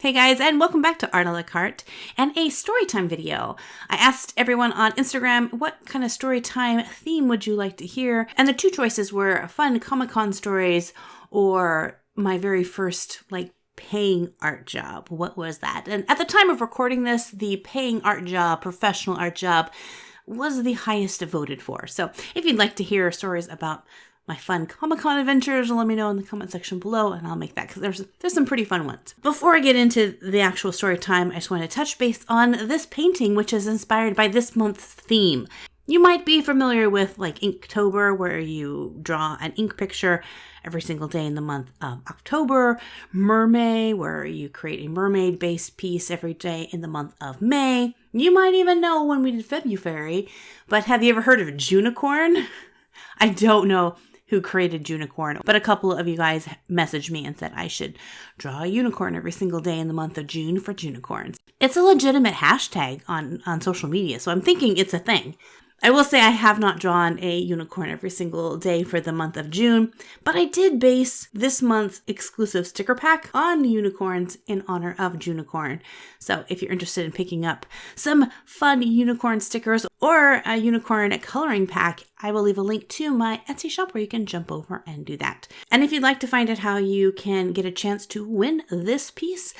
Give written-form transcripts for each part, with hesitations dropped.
Hey guys, and welcome back to Art a la Carte and a storytime video. I asked everyone on Instagram what kind of storytime theme would you like to hear, and the two choices were fun Comic-Con stories or my very first paying art job. What was that? And at the time of recording this, the paying art job, professional art job, was the highest voted for. So if you'd like to hear stories about my fun Comic-Con adventures, let me know in the comment section below and I'll make that, because there's some pretty fun ones. Before I get into the actual story time, I just want to touch base on this painting, which is inspired by this month's theme. You might be familiar with Inktober, where you draw an ink picture every single day in the month of October. Mermaid, where you create a mermaid-based piece every day in the month of May. You might even know when we did February, but have you ever heard of Junicorn? I don't know who created Junicorn, but a couple of you guys messaged me and said I should draw a unicorn every single day in the month of June for Junicorns. It's a legitimate hashtag on social media, so I'm thinking it's a thing. I will say I have not drawn a unicorn every single day for the month of June, but I did base this month's exclusive sticker pack on unicorns in honor of Junicorn. So if you're interested in picking up some fun unicorn stickers or a unicorn coloring pack, I will leave a link to my Etsy shop where you can jump over and do that. And if you'd like to find out how you can get a chance to win this piece,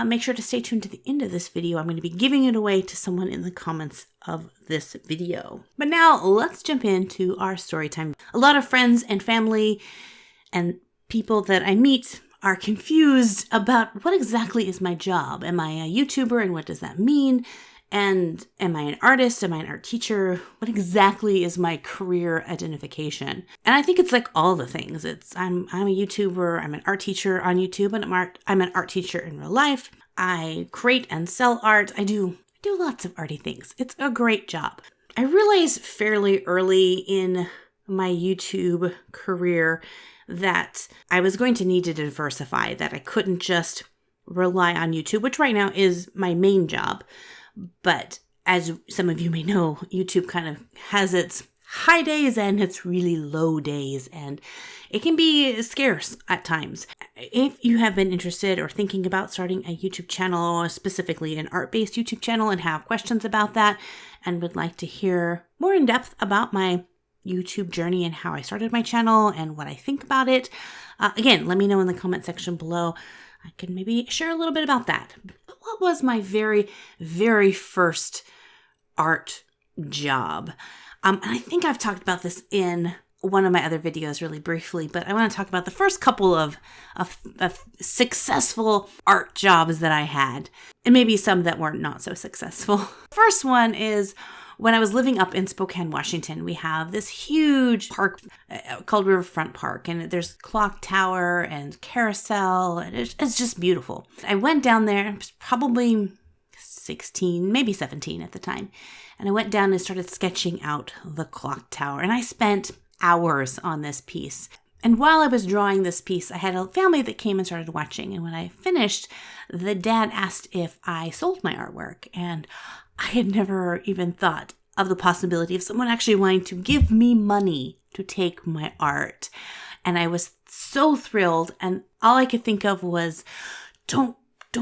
make sure to stay tuned to the end of this video. I'm going to be giving it away to someone in the comments of this video. But now let's jump into our story time. A lot of friends and family and people that I meet are confused about what exactly is my job. Am I a YouTuber and what does that mean? And am I an artist? Am I an art teacher? What exactly is my career identification? And I think it's like all the things. I'm a YouTuber, I'm an art teacher on YouTube, and I'm an art teacher in real life. I create and sell art. I do lots of arty things. It's a great job. I realized fairly early in my YouTube career that I was going to need to diversify, that I couldn't just rely on YouTube, which right now is my main job. But as some of you may know, YouTube kind of has its high days and its really low days, and it can be scarce at times. If you have been interested or thinking about starting a YouTube channel, specifically an art-based YouTube channel, and have questions about that and would like to hear more in depth about my YouTube journey and how I started my channel and what I think about it, again, let me know in the comment section below. I can maybe share a little bit about that. What was my very, very first art job? And I think I've talked about this in one of my other videos really briefly, but I want to talk about the first couple of successful art jobs that I had, and maybe some that were not so successful. First one is when I was living up in Spokane, Washington. We have this huge park called Riverfront Park, and there's clock tower and carousel, and it's just beautiful. I went down there, I was probably 16, maybe 17 at the time, and I went down and started sketching out the clock tower, and I spent hours on this piece. And while I was drawing this piece, I had a family that came and started watching, and when I finished, the dad asked if I sold my artwork, and I had never even thought of the possibility of someone actually wanting to give me money to take my art. And I was so thrilled, and all I could think of was, don't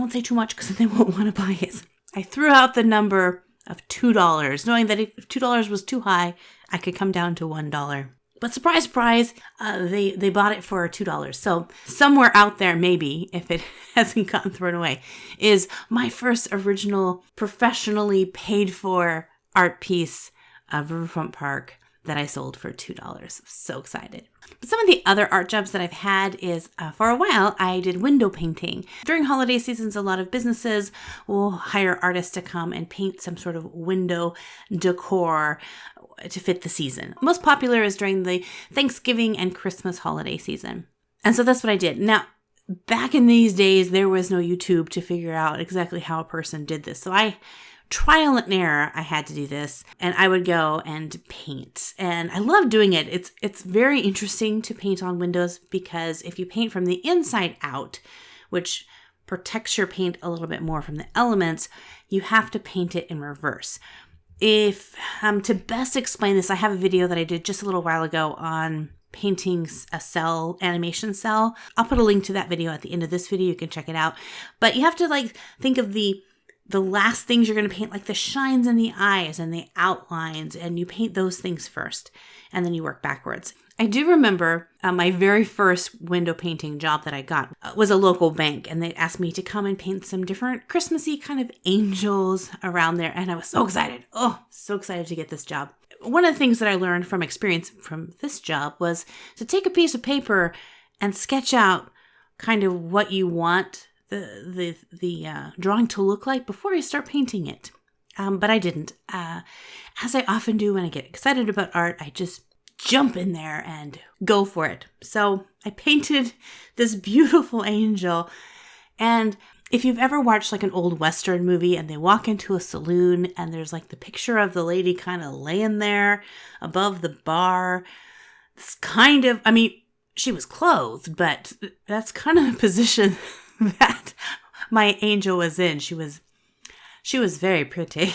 say too much because they won't want to buy it. I threw out the number of $2, knowing that if $2 was too high, I could come down to $1. But surprise, surprise, they bought it for $2. So somewhere out there, maybe, if it hasn't gotten thrown away, is my first original professionally paid for art piece of Riverfront Park that I sold for $2. I'm so excited. But some of the other art jobs that I've had is, for a while, I did window painting. During holiday seasons, a lot of businesses will hire artists to come and paint some sort of window decor to fit the season. Most popular is during the Thanksgiving and Christmas holiday season. And so that's what I did. Now, back in these days, there was no YouTube to figure out exactly how a person did this. So trial and error, I had to do this, and I would go and paint. And I love doing it. It's very interesting to paint on windows, because if you paint from the inside out, which protects your paint a little bit more from the elements, you have to paint it in reverse. If to best explain this, I have a video that I did just a little while ago on painting a cell, animation cell. I'll put a link to that video at the end of this video. You can check it out. But you have to like think of the last things you're going to paint, like the shines in the eyes and the outlines, and you paint those things first, and then you work backwards. I do remember my very first window painting job that I got was a local bank, and they asked me to come and paint some different Christmassy kind of angels around there, and I was so excited. Oh, so excited to get this job. One of the things that I learned from experience from this job was to take a piece of paper and sketch out kind of what you want the drawing to look like before you start painting it. But I didn't. As I often do when I get excited about art, I just jump in there and go for it. So I painted this beautiful angel. And if you've ever watched like an old Western movie and they walk into a saloon and there's like the picture of the lady kind of laying there above the bar, it's kind of, I mean, she was clothed, but that's kind of the position that my angel was in. She was very pretty.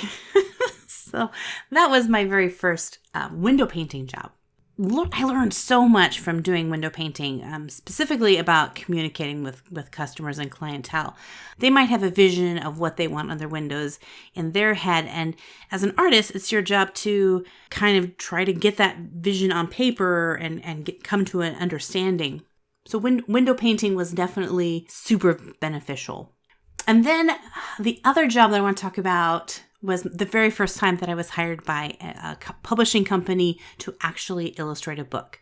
So that was my very first window painting job. I learned so much from doing window painting, specifically about communicating with customers and clientele. They might have a vision of what they want on their windows in their head. And as an artist, it's your job to kind of try to get that vision on paper and come to an understanding. So window painting was definitely super beneficial. And then the other job that I want to talk about was the very first time that I was hired by a publishing company to actually illustrate a book.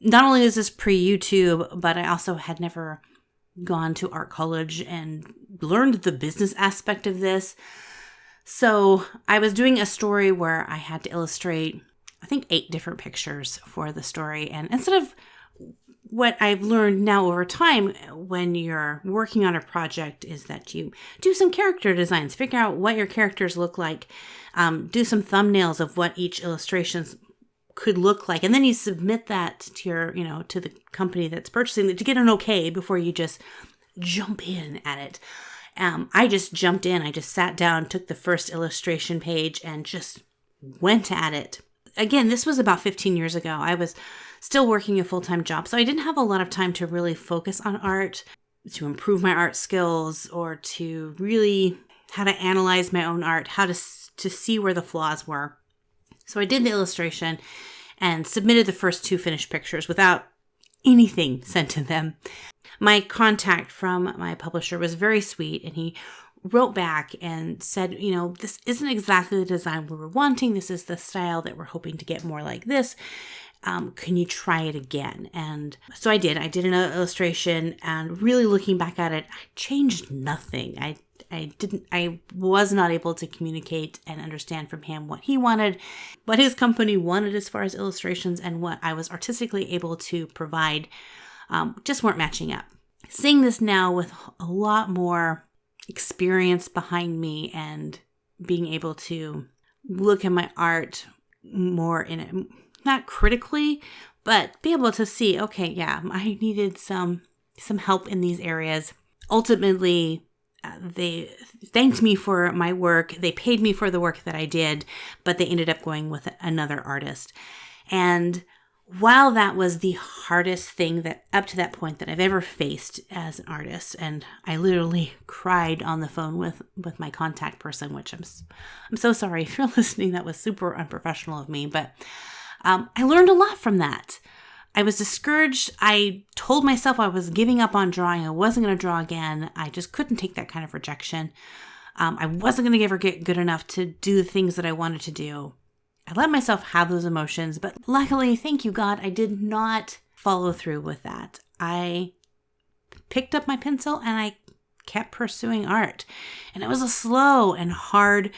Not only is this pre-YouTube, but I also had never gone to art college and learned the business aspect of this. So I was doing a story where I had to illustrate, I think, 8 different pictures for the story. And instead of what I've learned now over time when you're working on a project is that you do some character designs, figure out what your characters look like, do some thumbnails of what each illustrations could look like. And then you submit that to your, to the company that's purchasing it to get an okay before you just jump in at it. I just jumped in. I just sat down, took the first illustration page and just went at it. Again, this was about 15 years ago. I was still working a full-time job, so I didn't have a lot of time to really focus on art, to improve my art skills, or to really how to analyze my own art, how to see where the flaws were. So I did the illustration and submitted the first 2 finished pictures without anything sent to them. My contact from my publisher was very sweet, and he wrote back and said, this isn't exactly the design we were wanting. This is the style that we're hoping to get more like this. Can you try it again? And so I did. I did an illustration, and really looking back at it, I changed nothing. I was not able to communicate and understand from him what he wanted, what his company wanted as far as illustrations, and what I was artistically able to provide just weren't matching up. Seeing this now with a lot more experience behind me and being able to look at my art more in it, not critically, but be able to see, okay, yeah, I needed some help in these areas. Ultimately, they thanked me for my work. They paid me for the work that I did, but they ended up going with another artist. And while that was the hardest thing that up to that point that I've ever faced as an artist, and I literally cried on the phone with my contact person, which I'm so sorry if you're listening. That was super unprofessional of me, but I learned a lot from that. I was discouraged. I told myself I was giving up on drawing. I wasn't going to draw again. I just couldn't take that kind of rejection. I wasn't going to ever get good enough to do the things that I wanted to do. I let myself have those emotions, but luckily, thank you, God, I did not follow through with that. I picked up my pencil and I kept pursuing art. And it was a slow and hard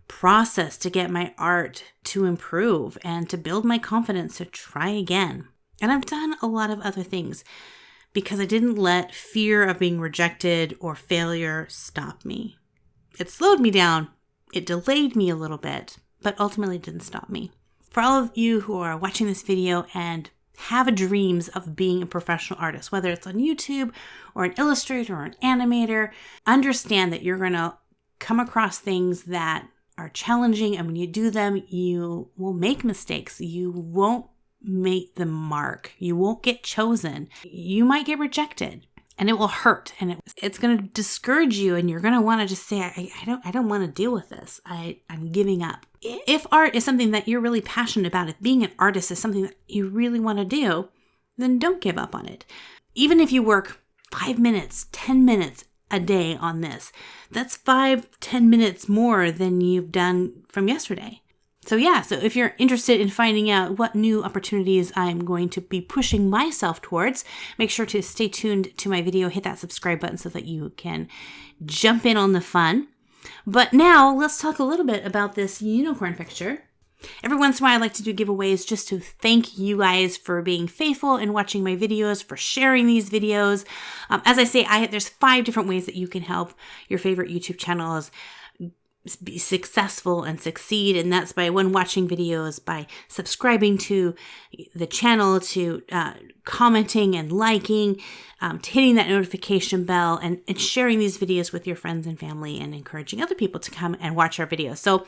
process to get my art to improve and to build my confidence to try again. And I've done a lot of other things because I didn't let fear of being rejected or failure stop me. It slowed me down. It delayed me a little bit, but ultimately didn't stop me. For all of you who are watching this video and have dreams of being a professional artist, whether it's on YouTube or an illustrator or an animator, understand that you're going to come across things that are challenging, and when you do them, you will make mistakes. You won't make the mark. You won't get chosen. You might get rejected. And it will hurt, and it's going to discourage you, and you're going to want to just say, I don't want to deal with this. I'm giving up. If art is something that you're really passionate about, if being an artist is something that you really want to do, then don't give up on it. Even if you work 5 minutes, 10 minutes a day on this, that's 5-10 minutes more than you've done from yesterday. So if you're interested in finding out what new opportunities I'm going to be pushing myself towards, make sure to stay tuned to my video, hit that subscribe button so that you can jump in on the fun. But now let's talk a little bit about this unicorn picture. Every once in a while I like to do giveaways just to thank you guys for being faithful and watching my videos, for sharing these videos. As I say, there's 5 different ways that you can help your favorite YouTube channels be successful and succeed, and that's by watching videos, by subscribing to the channel, to commenting and liking, to hitting that notification bell, and sharing these videos with your friends and family, and encouraging other people to come and watch our videos. So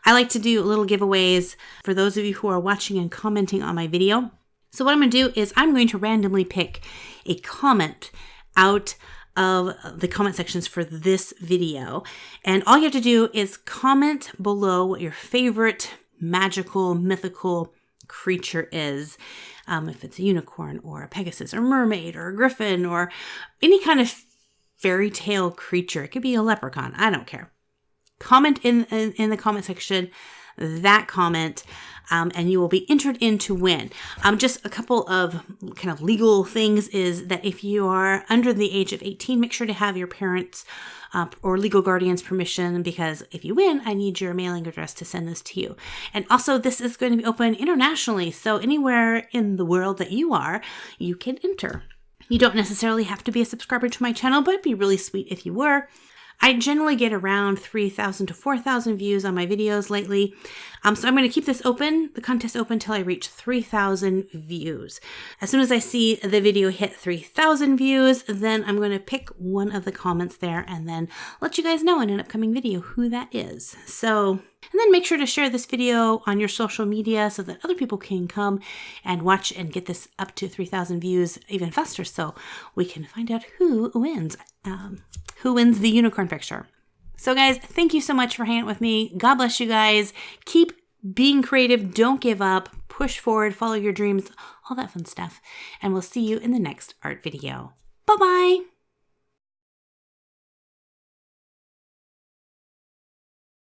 I like to do little giveaways for those of you who are watching and commenting on my video. So what I'm going to do is I'm going to randomly pick a comment out of the comment sections for this video. And all you have to do is comment below what your favorite magical, mythical creature is. If it's a unicorn or a Pegasus or mermaid or a griffin or any kind of fairy tale creature. It could be a leprechaun. I don't care. Comment in the comment section that comment, and you will be entered in to win. Just a couple of kind of legal things is that if you are under the age of 18, make sure to have your parents or legal guardian's permission, because if you win, I need your mailing address to send this to you. And also, this is going to be open internationally, so anywhere in the world that you are, you can enter. You don't necessarily have to be a subscriber to my channel, but it'd be really sweet if you were. I generally get around 3,000 to 4,000 views on my videos lately. So I'm going to keep this open, the contest open, until I reach 3,000 views. As soon as I see the video hit 3,000 views, then I'm going to pick one of the comments there and then let you guys know in an upcoming video who that is. And then make sure to share this video on your social media so that other people can come and watch and get this up to 3,000 views even faster, so we can find out who wins. Who wins the unicorn picture. So guys, thank you so much for hanging out with me. God bless you guys. Keep being creative. Don't give up. Push forward. Follow your dreams. All that fun stuff. And we'll see you in the next art video. Bye-bye.